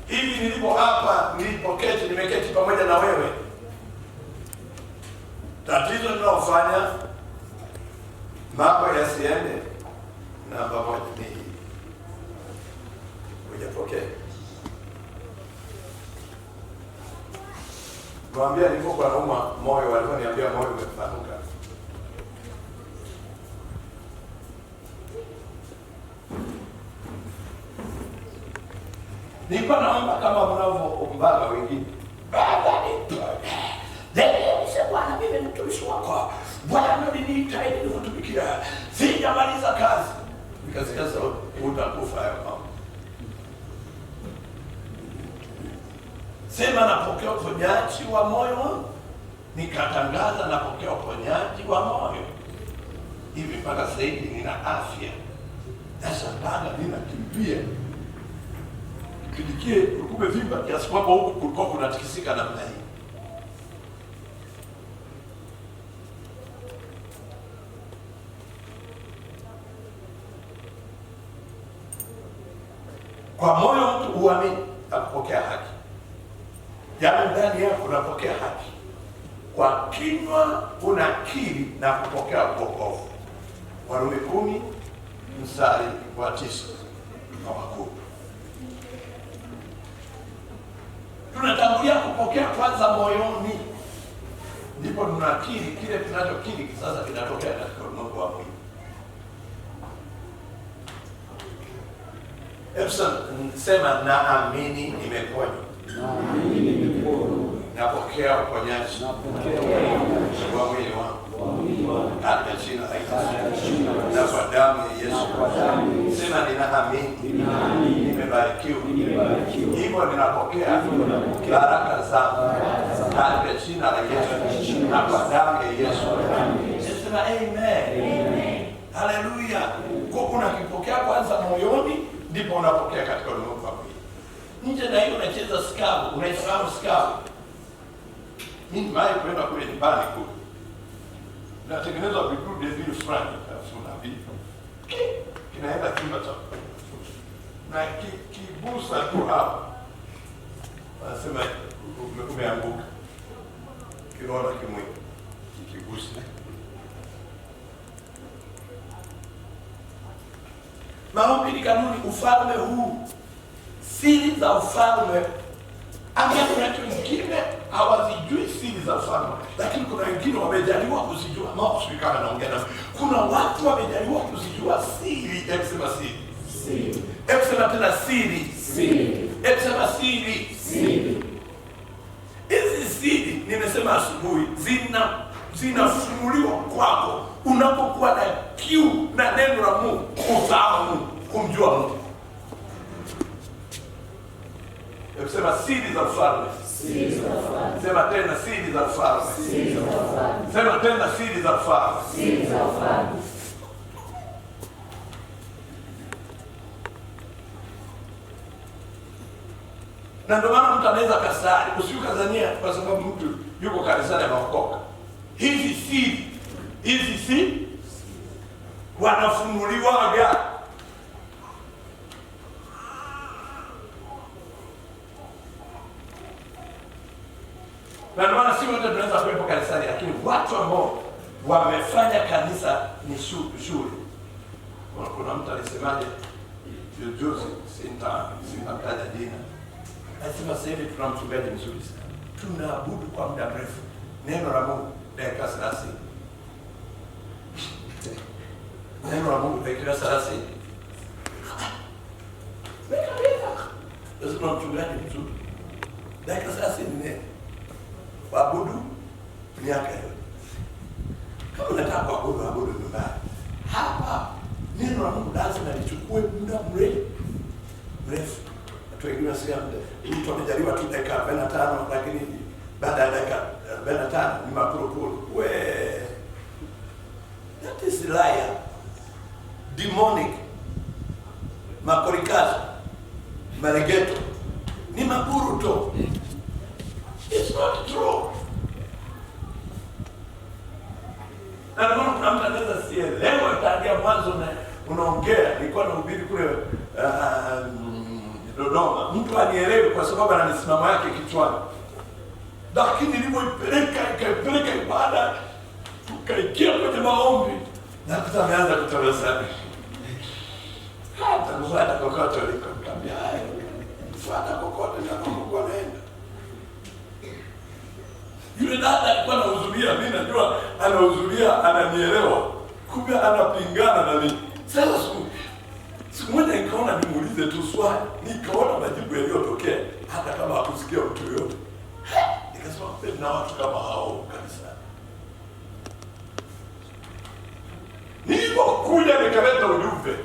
hivi nilipo hapa, nilipoketi, nimeketi pamoja na wewe, tatizo linalofanya mambo yasiende namba moja ni hujapokea. Mwambia nilipokuwa nauma moyo, waliponiambia moyo umepanuka. Nilikuwa naomba kama mnavyoombaga wengine. Baba nitoe. Bwana mimi ni mtumishi wako. Bwana niniita ili nikutumikia. Sijamaliza kazi. Nikasikia sauti, utakufa hayo mama. Sema napokea uponyaji wa moyo wangu. Nikatangaza napokea uponyaji wa moyo. Hivi mpaka sasa hivi nina afya. Sasa mpaka ninakimbia. Kidikie kumevimba kiasi kwamba huku kulikuwa kunatikisika namna hii. Kwa moyo mtu uamini na kupokea haki. Yaani ndani yako unapokea haki. Kwa kinywa unakiri na kupokea wokovu. Warumi 10 mstari wa 9 na wa 10. Tunatangulia kupokea kwanza moyoni, ndipo tunakiri kile tunachokiri sasa kinatokea katika ulimwengu wa mwili. Epson, sema naamini nimeponywa. Naamini nimeponywa. Napokea uponyaji. Napokea wa mwili wangu. Katika jina la Yesu. Na kwa damu ya Yesu. Sema ninaamini. Nimebarikiwa. Hivyo ninapokea baraka zangu. Katika jina la Yesu. Na kwa damu ya Yesu. Sema amen. Haleluya. Kwa unakipokea kwanza moyoni, ndipo unapokea katika ulimwengu wa mwili. Nje na hiyo unacheza skabu, unaifahamu skabu. Mimi mai kwenda kule nyumbani kule. Natengeneza vidude vile fulani, kuna vipi. Kinaenda chumba cha. Na kibusa tu hapo. Wanasema umeanguka. Kiroho kimwili. Kibusa. Maombi ni kanuni. Ufalme huu, siri za ufalme. Ambia kuna watu wengine hawazijui siri za ufalme, lakini kuna wengine wamejaliwa kuzijua. Kama naongea na kuna watu wamejaliwa kuzijua siri. Hebu sema siri. Siri. Hebu sema tena siri. Siri. Hebu sema siri. Siri. Hizi siri nimesema asubuhi zinafunuliwa kwako unapokuwa na kiu na neno la Mungu, ufahamu kumjua Mungu. Hebu sema siri za ufalme. Siri za ufalme. Sema tena siri za ufalme. Siri za ufalme. Sema tena siri za ufalme. Siri za ufalme. Na ndio maana mtu anaweza kasari, usikazania kwa sababu mtu yuko kanisani anaokoka. Hizi siri wanafunuliwaga. Na ndio maana si wote tunaweza kuwepo kanisani, lakini watu ambao wamefanya kanisa ni shule. Kuna mtu alisemaje juzi, sinamtaja jina. Anasema sasa hivi tuna mchungaji mzuri sana. Tunaabudu kwa muda mrefu. Neno la Mungu dakika 30. Neno la Mungu dakika 30. Sasa tuna mchungaji mzuri. Dakika 30 ni neno. Waabudu miaka yote. Kama unataka kuabudu nyumbani. Hapa neno la Mungu lazima lichukue muda mrefu. Watu wengine wanasema mtu amejaliwa tu dakika 45, lakini baada ya dakika 45 ni mapurupuru. That is liar. Demonic. Makorikazo. Maregeto. Ni mapuru tu. It's not true. Na ndio kuna mtu anaweza sielewa tangia mwanzo na unaongea. Nilikuwa nahubiri kule Dodoma, mtu anielewe kwa sababu ana misimamo yake kichwani. Lakini ikaipeleka ibada, tukaikia kwenye maombi, na sasa ameanza kutabasamu. Hata kufuata kokote alikomwambia, fuata kokote na Mungu anaenda. Yule dada alikuwa anahudhuria, mimi najua anahudhuria, ananielewa. Kumbe anapingana na mimi. Sasa siku moja nikaona nimuulize tu swali, nikaona majibu yaliyotokea hata kama hakusikia mtu yoyote. Nikasema na watu kama hao kanisani. Nilipokuja nikaleta ujumbe,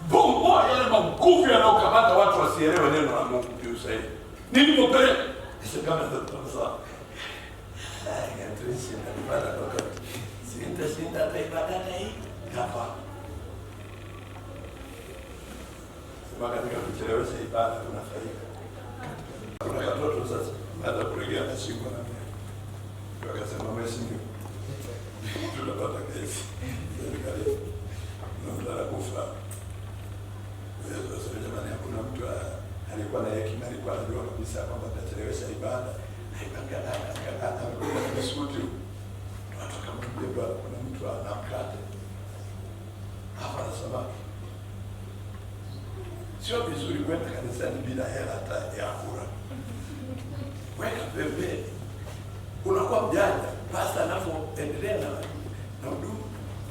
bomoa yale maguvu yanayokamata watu wasielewe neno la Mungu kiusahihi. Nilipopeleka nisikama sasa. Ngatuishi na ibada kokote. Sinta hata ibada hii hapa. Sema katika kuchelewesha ibada kuna faida. Kuna watoto sasa baada kulegea na shingo na mimi. Wakasema mheshimiwa, tunapata kesi. Serikali ndio kufa. Sasa jamani, hakuna mtu alikuwa na hekima, alikuwa anajua kabisa kwamba tutachelewesha ibada. Haipangana kwa biskuti. Watu kama mbeba, kuna mtu anamkata. Hapa nasema sio vizuri kwenda kanisani bila hela hata ya kula. Weka pembeni. Unakuwa mjanja. Pasta anapoendelea na huduma,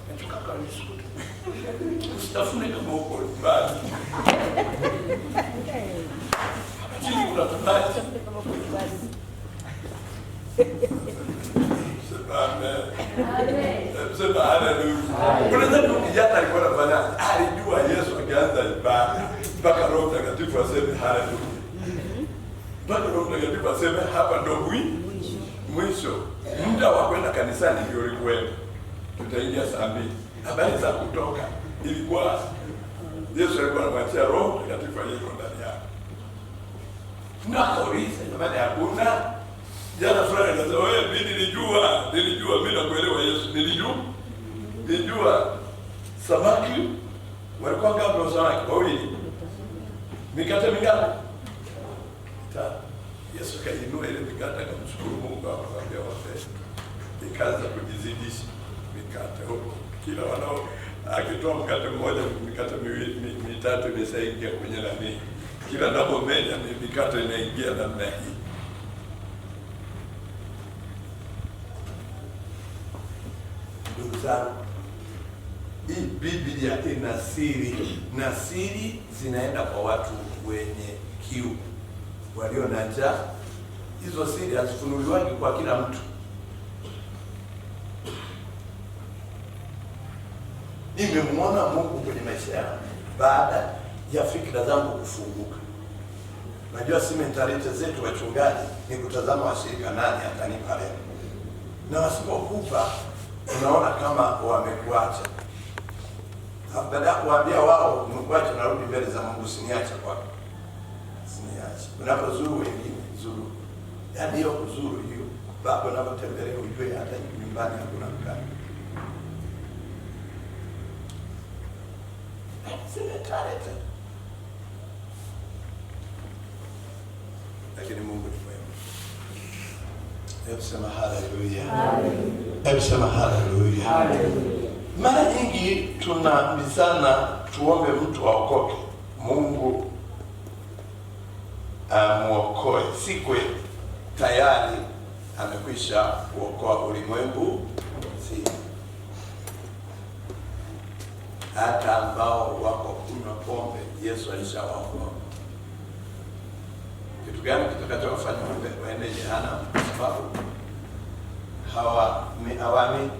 nachoka kwa biskuti. Usitafune kama uko mbali. Chini kuna tunaji. Sema haleluya. Kuna ndio kijana alikuwa anafanya, alijua Yesu akianza ibada mpaka Roho Mtakatifu aseme haleluya. Mpaka Roho Mtakatifu aseme hapa ndio mwisho. Muda wa kwenda kanisani ndio ulikuwa. Tutaingia saa 2. Habari za kutoka ilikuwa Yesu alikuwa anamwachia Roho Mtakatifu aliyeko ndani yake. Tunakauliza jamani, hakuna jana fulani anasema wewe, mimi nilijua mimi nakuelewa Yesu, nilijua samaki walikuwa ngapi wa samaki? Wawili. Mikate mingapi? 5. Yesu kainua ile mikate akamshukuru Mungu, akamwambia wote, ikaanza kujizidisha mikate huko. Kila wanao akitoa mkate mmoja, mikate miwili mitatu imeshaingia kwenye nani. Kila nabo mmoja mikate inaingia namna hii. Ndugu zangu, hii Biblia ina siri, na siri zinaenda kwa watu wenye kiu, walio na njaa. Hizo siri hazifunuliwagi kwa kila mtu. Nimemwona Mungu kwenye maisha yangu baada ya fikra zangu kufunguka. Najua si mentality zetu wachungaji ni kutazama washirika nani atanipa leo, na wasipokupa unaona kama wamekuacha. Baada ya kuambia wao umekuacha, narudi mbele za Mungu, siniacha kwako. Siniacha. Unapozuru wengine, zuru. Yaani hiyo kuzuru hiyo. Baba unapotembelea ujue hata nyumbani hakuna mkate. Simetarete. Lakini Mungu ni mwema. Hebu sema haleluya. Hebu sema haleluya. Mara nyingi tunaambizana tuombe mtu aokoke, Mungu amuokoe. Si kweli. Tayari amekwisha kuokoa ulimwengu mzima. Hata ambao wako kunywa pombe Yesu alishawaokoa. Kitu gani kitakachowafanya waende jehanamu? Kwa sababu hawami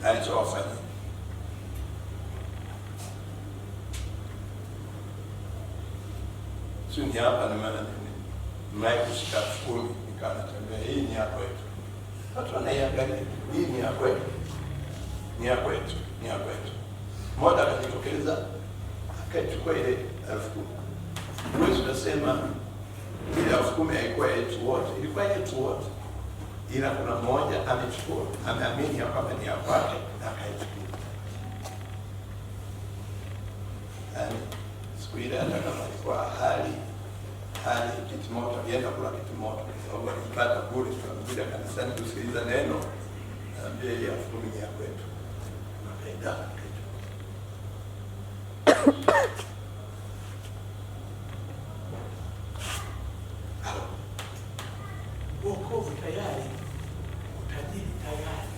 alichowafanya. Sio ni hapa ni maana mnaye kushika 10 nikanatembea, hii ni yako yetu. Watu wanaiangalia, hii ni yako yetu. Ni yako yetu, ni yako yetu. Mmoja akajitokeza akachukua ile 10,000. Wewe unasema ile 10,000 haikuwa yetu wote, ilikuwa yetu wote. Ila kuna mmoja amechukua, ameamini kwamba ni ya kwake na akaichukua. siku ile hata kama alikuwa hali kitimoto, alienda kula kitimoto kwa sababu alipata kule, tunakuja kanisani kusikiliza neno, naambia ile 10,000 ya kwetu akaenda kitu. Wokovu tayari, utajiri tayari,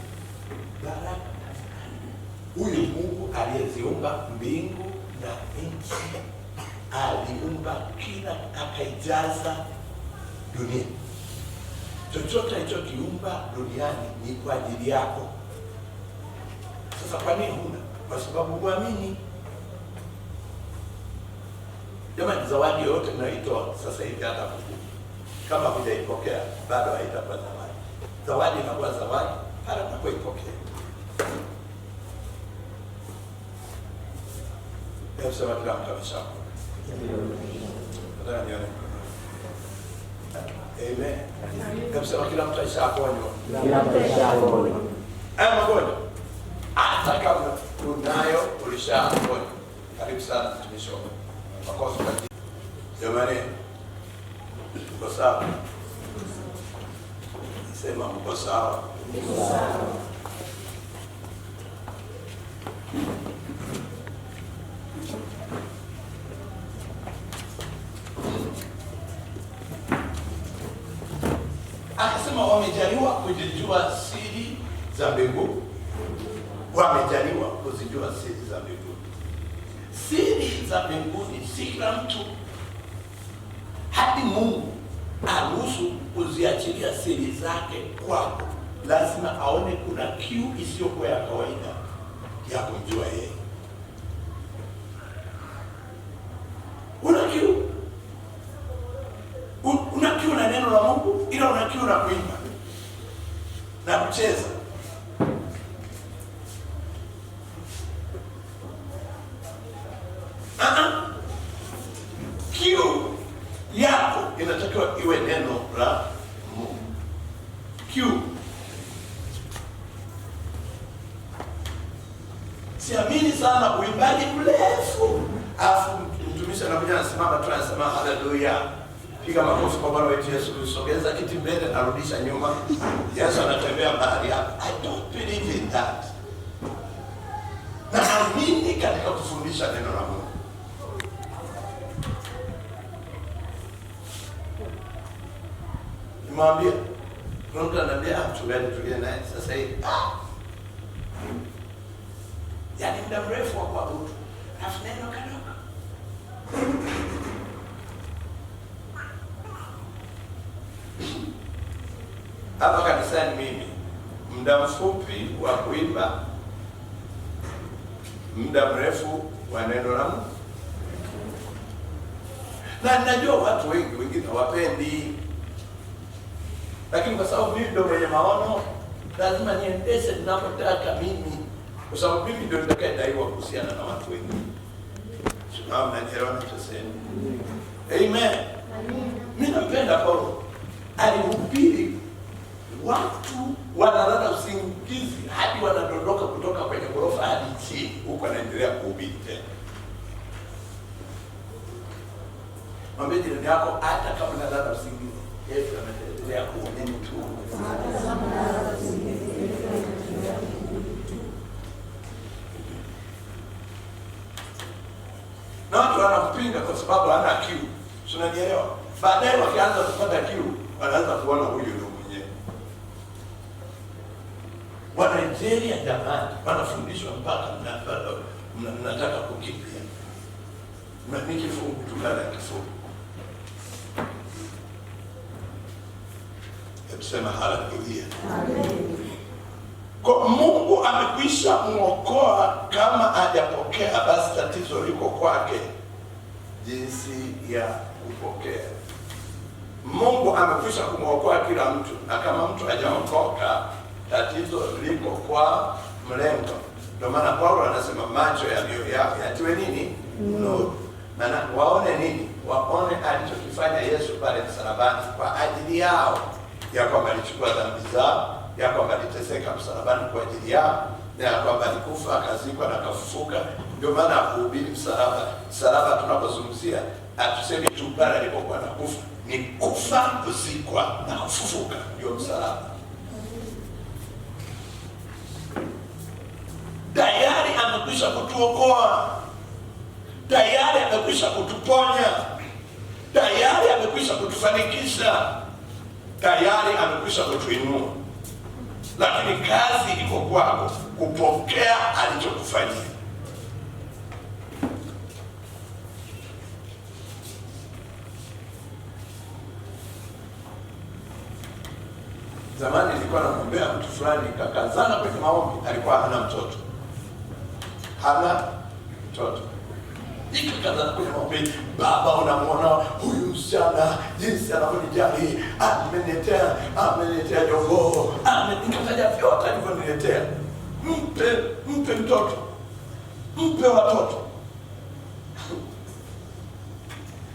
baraka tayari. Huyu Mungu aliyeziumba mbingu na nchi, aliumba kila, akaijaza dunia. Chochote alichokiumba duniani ni kwa ajili yako. Sasa kwa nini huna? Kwa sababu huamini. Jamani, zawadi yoyote mnaitoa sasa hivi, hata kuku, kama hujaipokea bado haitakuwa zawadi. Zawadi inakuwa zawadi pale unapoipokea. Hebu sema kila mtu ameshaokoka. Nataka nione. Amen. Hebu sema kila mtu ameshaponywa. Kila mtu ameshaponywa. Haya magonjwa hata kama unayo ulishaponywa. Karibu sana mtumishi wangu. Makosa kwa jamani. Mko sawa? Sema mko sawa. Mko sawa. Akasema wamejaliwa kujijua siri za mbinguni. Wamejaliwa kuzijua siri za mbinguni. Siri za mbinguni si kila mtu. Hadi Mungu aruhusu kuziachilia siri zake kwako, lazima aone kuna kiu isiyokuwa ya kawaida ya kumjua yeye. Una kiu na neno la Mungu, ila una kiu na kuimba na kucheza. Kiu yako inatakiwa iwe neno la Mungu. Kiu. Siamini sana uimbaji mrefu, afu mtumishi anakuja anasimama tu anasema haleluya, piga makofi kwa Bwana wetu Yesu Kristo, sogeza kiti mbele, narudisha nyuma, Yesu anatembea mahali hapa. I don't believe in that. Naamini katika kufundisha neno la Mungu. Nimwambia, kuna mtu ananiambia mchungaji tulie naye sasa hivi. Yaani muda mrefu wa kuabudu, alafu neno kadogo. Hapa kanisani mimi, muda mfupi wa kuimba, muda mrefu wa neno la Mungu. Na ninajua watu wengi wengine hawapendi, lakini kwa sababu mimi ndio mwenye maono, lazima niendeshe ninapotaka mimi, kwa sababu mimi ndio nitakayedaiwa kuhusiana na watu wengine. Sio mnanielewa ninachosema? Amen. Mimi nampenda Paulo. Alihubiri, watu wanalala usingizi hadi wanadondoka kutoka kwenye ghorofa hadi chini, huko anaendelea kuhubiri tena. Mwambie jirani yako, hata kama unalala usingizi, Yesu anaendelea kuhubiri tu. Na watu wanampinga kwa sababu hana kiu. Unanielewa? Baadaye wakianza kupata kiu, wanaanza kuona huyu ndio mwenyewe. Wa Nigeria jamani, wanafundishwa mpaka mnataka kukimbia. Ni kifungu tukala kifungu. Hebu sema haleluya. Amen. Kwa Mungu amekwisha muokoa, kama hajapokea basi tatizo liko kwake jinsi ya kupokea. Mungu amekwisha kumuokoa kila mtu, na kama mtu hajaokoka tatizo liko kwa mlengo. Ndio maana Paulo anasema macho ya mioyo yao yatiwe nini? Nuru. Maana waone nini? Waone alichokifanya Yesu pale msalabani kwa ajili yao, ya kwamba alichukua dhambi zao, ya kwamba aliteseka msalabani kwa ajili yao, na ya kwamba alikufa akazikwa na akafufuka Ndio maana kuhubiri msalaba. Msalaba tunapozungumzia hatusemi tu pale alipokuwa anakufa, ni kufa, kuzikwa na kufufuka, ndio msalaba. Tayari amekwisha kutuokoa, tayari amekwisha kutuponya, tayari amekwisha kutufanikisha, tayari amekwisha kutuinua. Lakini kazi iko kwako kupokea alichokufanyia. Zamani nilikuwa namwombea mtu fulani, kakazana kwenye maombi, alikuwa hana mtoto. Nikakazana kwenye maombi, Baba, unamwona huyu msichana jinsi anavyonijali, ameniletea jogoo, nikataja vyote alivyoniletea. Mpe mtoto, mpe watoto.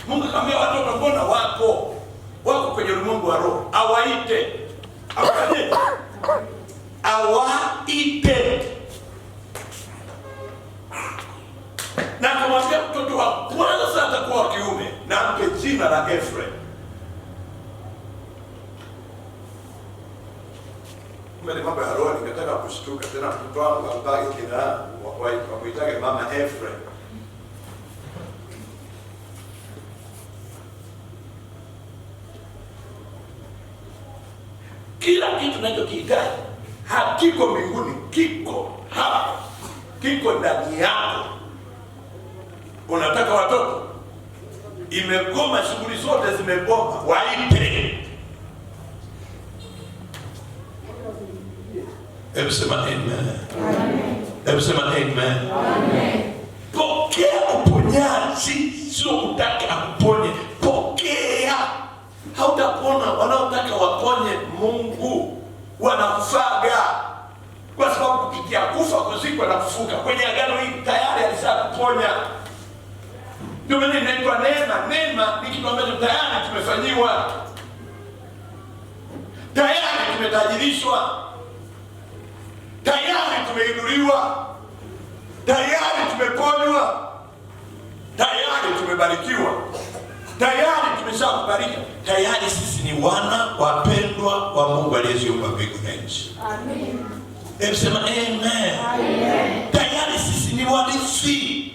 Mungu akamwambia, watoto mbona wako kwenye ulimwengu wa roho, awaite. Na akamwambia mtoto wa kwanza atakuwa wa kiume, na ampe jina la Efraim. Mbele mambo ya roho, ningetaka kushtuka tena mtoto wangu ambaye kina wakuitake mama Efraim. Kila kitu ninachokihitaji hakiko mbinguni, kiko hapa, kiko ndani yako. Unataka watoto, imegoma, shughuli zote zimegoma, waite. Hebu sema amen. Hebu sema amen. Pokea uponyaji, sio utake akuponye, pokea. Hautapona. Wanaotaka waponye Mungu wanakufaga, kwa sababu kupitia kufa, kuzikwa na kufuka kwenye agano hili tayari alishakuponya. Ndio maana inaitwa neema. Neema ni kitu ambacho tayari tumefanyiwa, tayari tumetajirishwa, tayari tumeinuliwa, tayari tumeponywa, tayari tumebarikiwa, tayari tumeshakubalika, tayari sisi ni wana wapendwa wa Mungu aliyeziumba mbingu na nchi. Amen. Hebu sema amen. Amen. Tayari sisi ni warithi,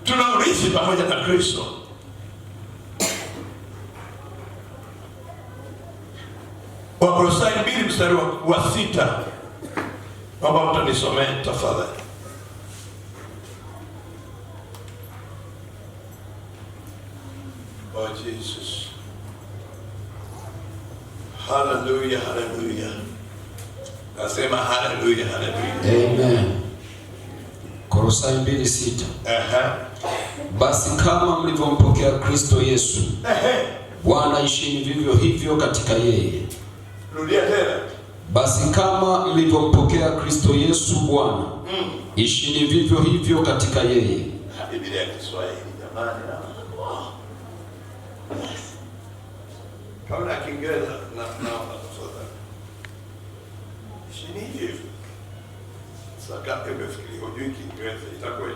tunaurithi pamoja na Kristo. Wakolosai 2 mstari wa 6, baba mtanisomee tafadhali. Oh Jesus. Hallelujah, hallelujah. Nasema hallelujah, hallelujah. Amen. Kolosai 2:6. Basi kama mlivyompokea Kristo Yesu, Bwana, ishini vivyo hivyo katika yeye. Rudia tena. Basi kama mlivyompokea Kristo Yesu Bwana, ishini vivyo hivyo katika yeye. Biblia ya Kiswahili jamani. Kama Kiingereza na tafadhali. Ishini hivyo. Sasa umefikiria hujui Kiingereza itakuwa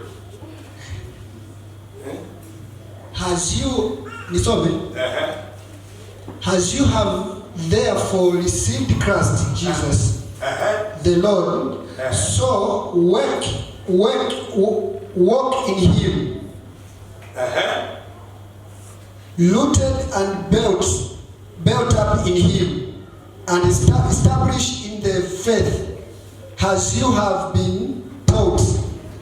As you as you have therefore received Christ Jesus the Lord, so walk in him, rooted and built up in him, and established in the faith as you have been taught.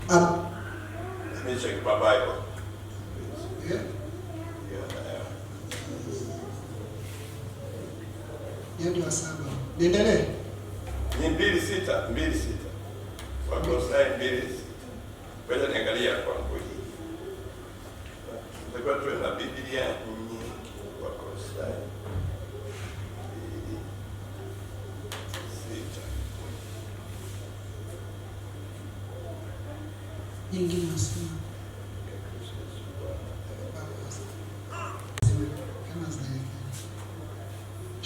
Let me check my Bible. Ndio saba. Niendelee. Ni 2:6. Wakolosai 2:6. Ngoja niangalia kwa hii. Ndio tuwe na Biblia nyingi. Wakolosai 2:6. Nyingine nasema.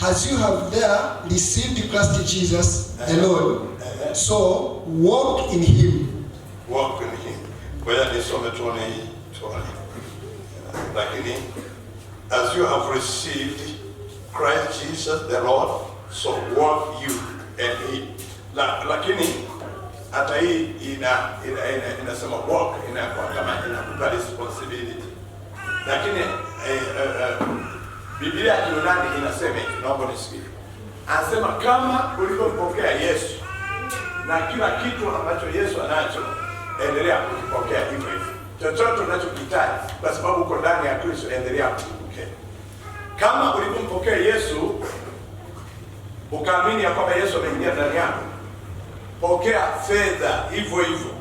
As you have there received Christ Jesus the Lord, so walk in him. Walk in him. Ngoja nisome tuone hii tuone. Lakini as you have received Christ Jesus the Lord, so walk you and he. Lakini hata hii inasema walk, inakuwa kama inakupa responsibility. Lakini Biblia ya Kiyunani inasema hivi, naomba nisikie. Anasema kama ulivyompokea Yesu na kila kitu ambacho Yesu anacho, endelea kukipokea hivyo hivyo. Chochote unachokihitaji kwa sababu uko ndani ya Kristo, endelea kukipokea. Kama ulivyompokea Yesu ukaamini ya kwamba Yesu ameingia ndani yako, pokea fedha hivyo hivyo.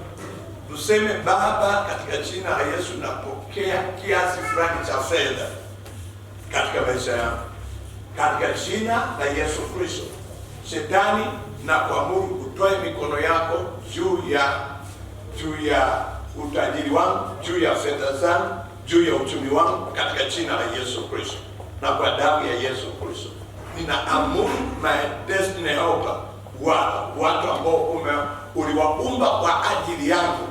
Tuseme Baba, katika jina la Yesu napokea kiasi fulani cha fedha katika maisha yangu. Katika jina la Yesu Kristo, Shetani na kuamuru utoe mikono yako juu ya utajiri wangu, juu ya fedha zangu, juu ya uchumi wangu, katika jina la Yesu Kristo. Na kwa damu ya Yesu Kristo ninaamuru my destiny helper, watu ambao uliwaumba kwa ajili yangu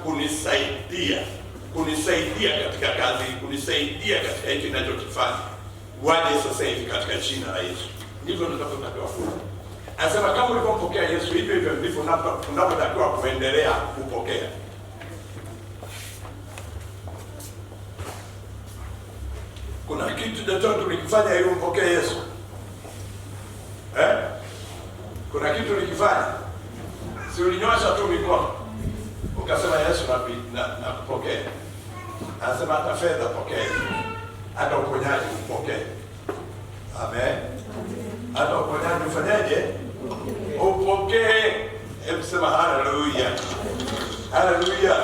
kunisaidia katika kazi, kunisaidia katika hicho ninachokifanya, waje sasa hivi katika jina la Yesu. Ndivyo tunavyotakiwa kufanya. Anasema kama ulipompokea Yesu, hivyo hivyo ndivyo unavyotakiwa kuendelea kupokea. Kuna kitu chochote ulikifanya ili umpokee Yesu? Kuna kitu ulikifanya? Si ulinyosha tu mikono ukasema Yesu na kupokea? Anasema hata fedha pokea, hata uponyaji upokee. Amen. Hata uponyaji ufanyaje? Upokee. Hebu sema haleluya. Haleluya.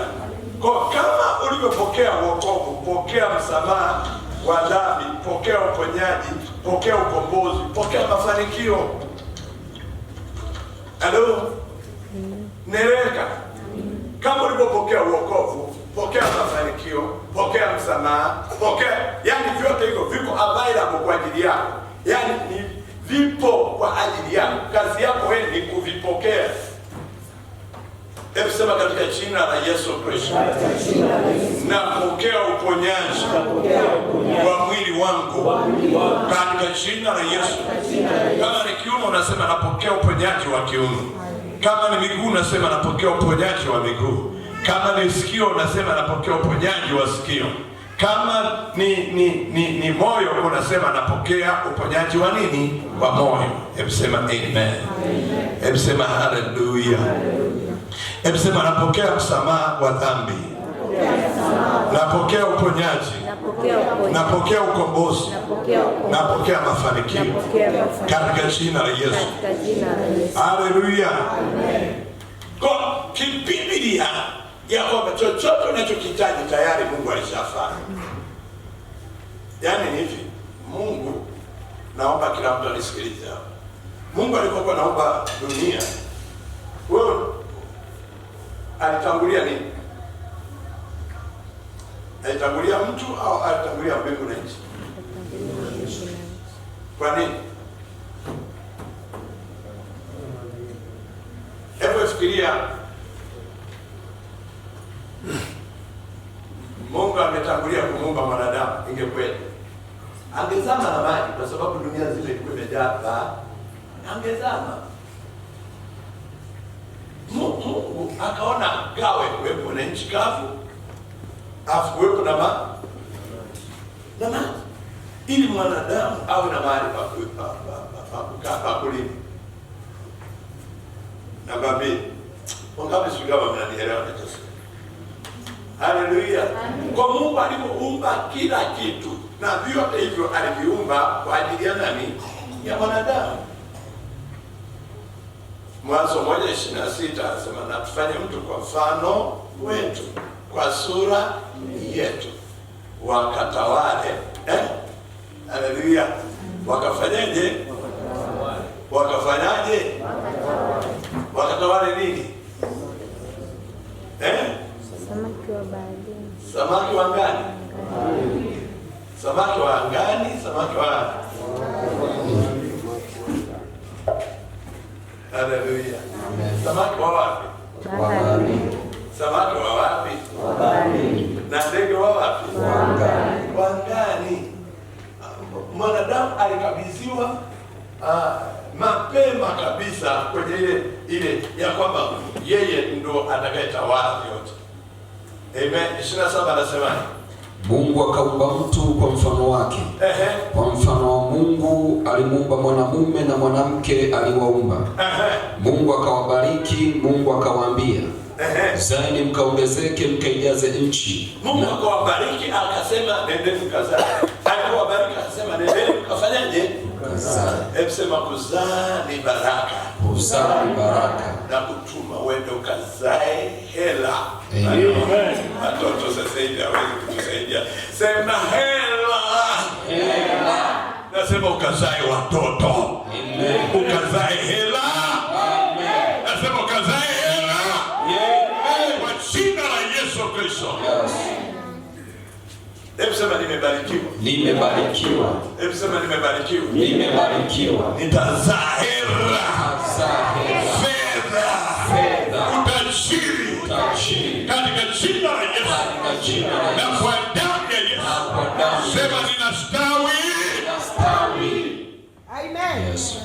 Kwa kama ulivyopokea wokovu, pokea msamaha wa dhambi, pokea uponyaji, pokea ukombozi, pokea mafanikio. Halo? Nereka. Kama ulivyopokea wokovu, pokea mafanikio, pokea msamaha, pokea, yani vyote hivyo viko available kwa ajili yako. Yani ni vipo kwa ajili yako. Kazi yako wewe ni kuvipokea. Hebu sema katika jina la Yesu Kristo, napokea uponyaji wa mwili wangu katika jina la Yesu. Kama ni kiuno unasema napokea uponyaji wa kiuno. Kama ni miguu unasema napokea uponyaji wa miguu. Kama ni sikio unasema napokea uponyaji wa sikio. Kama ni moyo unasema napokea uponyaji wa nini? Wa moyo. Hebu sema amen. Hebu sema haleluya. Hebu sema napokea msamaha wa dhambi. Napokea uponyaji. Napokea ukombozi. Napokea mafanikio katika jina la Yesu. Haleluya. Kwa Biblia ya kwamba chochote unachokihitaji tayari Mungu alishafanya. Yaani hivi, Mungu, naomba kila mtu anisikilize hapa. Mungu alipokuwa naomba dunia, wewe alitangulia nini? Alitangulia mtu au alitangulia mbingu na nchi? Kwa nini? Hebu fikiria, Mungu ametangulia kumuumba mwanadamu, ingekuwa angezama na maji, kwa sababu dunia zile ilikuwa imejaa, angezama. Mungu akaona gawe kuwepo na nchi kavu, afu kuwepo na maji, ili mwanadamu awe na mahali pa kulima. Namba mbili, wangapi sijui kama mnanielewa nachosema? Haleluya. Kwa Mungu alipoumba kila kitu, na vyote hivyo aliviumba kwa ajili ya nani? Ya mwanadamu. Mwanzo 1:26 anasema na tufanye mtu kwa mfano wetu, kwa sura yetu, wakatawale. Haleluya. Wakafanyaje? Wakafanyaje? Wakatawale nini? Samaki wa baharini. Samaki wa angani. Samaki wa angani, samaki wa Haleluya. Samaki wa wapi? Baharini. Samaki wa wapi? Baharini. mwanadamu alikabidhiwa mapema kabisa kwenye ile ya kwamba yeye ndo atakayetawala vyote. Amen. 27 anasema Mungu akaumba mtu kwa mfano wake. Kwa mfano wa Mungu alimuumba mwanamume na mwanamke aliwaumba. Mungu akawabariki, Mungu akawaambia, zaeni mkaongezeke mkaijaze nchi. Mungu akawabariki akasema nendeni mkazae. Akawabariki akasema nendeni mkafanyaje? Mkazae. Hebu sema kuzaa ni baraka. Kuzaa ni baraka. Na kutuma uende ukazae hela. Amen. Watoto sasa hivi hawezi kutusaidia. Sema hela. Hela. Nasema ukazae watoto. Amen. Ukazae hela. Amen. Nasema ukazae hela. Amen. Kwa jina la Yesu Kristo. Yes. Hebu sema nimebarikiwa. Nimebarikiwa. Hebu sema nimebarikiwa. Nimebarikiwa. Nitazaa hela. Fedha. Utajiri. Katika jina la Yesu. Na kwa damu ya Yesu. Sema ninastawi. Amen. Yes.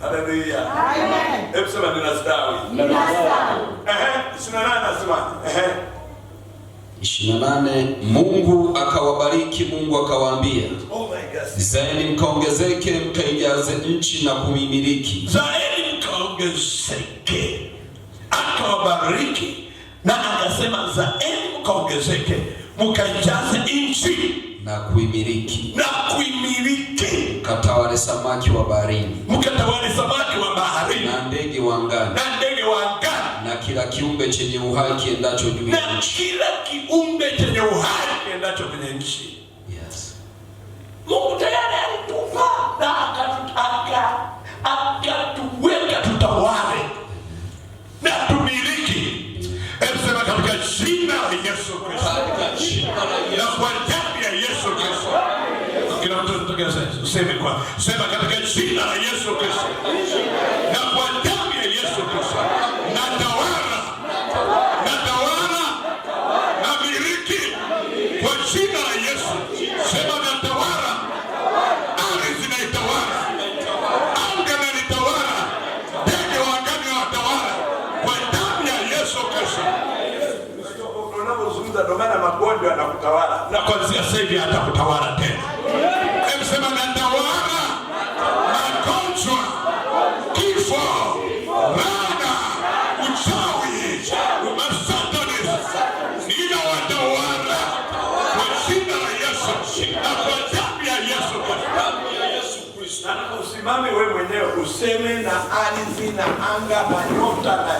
Haleluya. Amen. Hebu sema ninastawi. 28 nasema. 28 Mungu akawabariki, Mungu akawaambia, Oh my God. zaeni mkaongezeke mkaijaze nchi na kuimiliki. Zaeni mkaongezeke. Akawabariki na akasema zaeni mkaongezeke mkaijaze nchi Na kuimiliki. Mkatawale samaki wa baharini. Mkatawale samaki wa baharini. Na ndege wa angani. Na kila kiumbe chenye uhai kiendacho juu ya nchi. Kwenye nchi. Yes. Mungu tayari alitupa na akatuweka tutawale na tumiliki. Hebu sema katika jina la Yesu Kristo. Na kwa damu ya Yesu Kristo. Kila mtu anatokea sasa. Sema katika jina la Yesu Kristo. Na kwa damu ya Yesu Kristo. Natawala. Na miliki. Kwa jina la Yesu. Sema natawala. Ardhi inaitawala. Anga inatawala. Ndege wa angani wanatawala. Kwa damu ya Yesu Kristo. Unapozungumza ndio maana magonjwa yanakutawala. Na kuanzia sasa hivi hatakutawala tena. Hebu sema natawala. Magonjwa. Kifo. Laana. Uchawi. Masatani. Ninawatawala. Kwa jina la Yesu. Na kwa damu ya Yesu Kristo. Nataka usimame wewe mwenyewe useme na ardhi na anga na nyota na